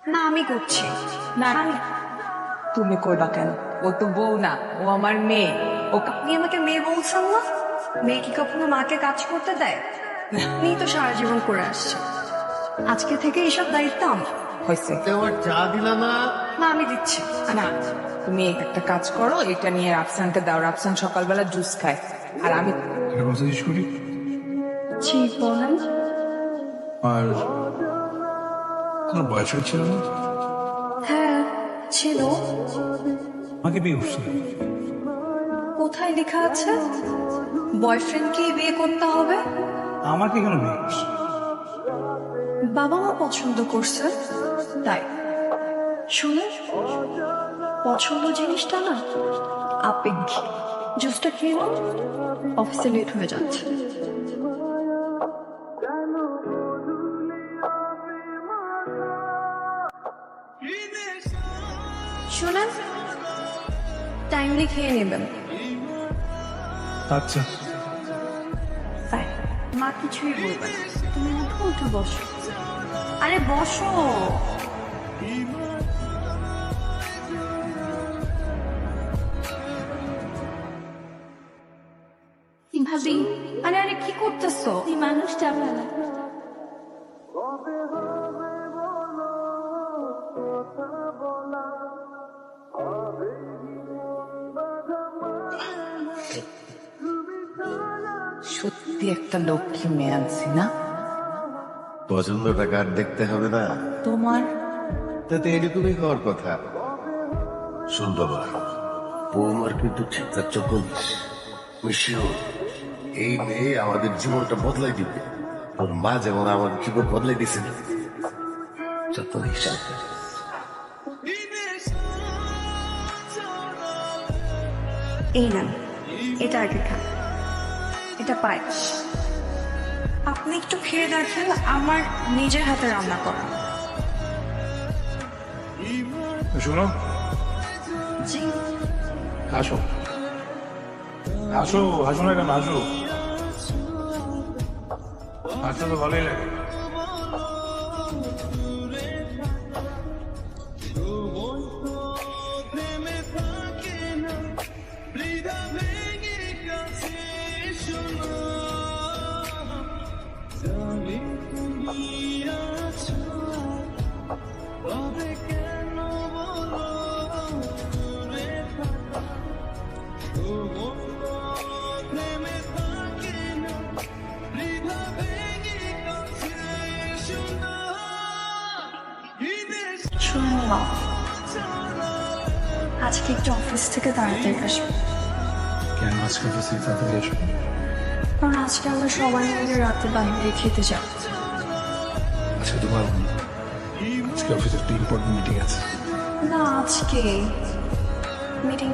না আমি করছি। না তুমি করবা কেন? ও তো বউ না, ও আমার মেয়ে। ও আপনি আমাকে মেয়ে বলছেন না? মেয়ে কি কখনো মাকে কাজ করতে দেয়? আপনি তো সারা জীবন করে আসছে, আজকে থেকে এইসব দায়িত্ব আমার। হয়েছে। তোমার চা দিলা না? না আমি দিচ্ছি। না, তুমি একটা কাজ করো, এটা নিয়ে রাফসানকে দাও। রাফসান সকালবেলা জুস খায়, আর আমি একটা কথা জিজ্ঞেস করি, জি বলেন। আর কোনো বয়ফ্রেন্ড ছিল না? হ্যাঁ ছিল। আমাকে বিয়ে করছিল। কোথায় লেখা আছে বয়ফ্রেন্ডকে বিয়ে করতে হবে? আমাকে কেন বিয়ে করছে? বাবা মা পছন্দ করছে তাই। শুনে, পছন্দ জিনিসটা না আপেক্ষিক। জুসটা খেয়ে নাও, অফিসে লেট হয়ে যাচ্ছে। শোনেন, টাইমলি খেয়ে নেবেন। আচ্ছা, তাই মা কিছুই বলবে না, তুমি উঠো উঠে বসো। আরে বসো। ভাবি, আরে আরে কি করতেছো? এই মানুষটা ভালো। সত্যি একটা লক্ষ্মী মেয়ে আনছি না পছন্দটা কার দেখতে হবে না? তোমার। তাতে এরকমই হওয়ার কথা। শোন বাবা, বৌমার কিন্তু ঠিকঠাক চকলিস মিশিও। এই মেয়ে আমাদের জীবনটা বদলাই দিবে। তোর মা যেমন আমাদের জীবন বদলাই দিছে না, যত হিসাব। এই নেন, এটা আগে খান। এটা পায়েস। আপনি একটু খেয়ে দেখেন, আমার নিজের হাতে রান্না করা। শোনো, জি। আসো আসো, আসো না কেন, আসো। আসো তো ভালোই লাগে। শুনুন মা, আজকে একটু অফিস থেকে তাড়াতাড়ি আসবো, কেন আজকে অফিসে তাড়াতাড়ি আসো? কারণ আজকে আমরা সবাই মিলে রাতে বাইরে খেতে যাব। আজকে তোমার আজকে অফিসে একটা ইম্পর্টেন্ট মিটিং আছে। না আজকে মিটিং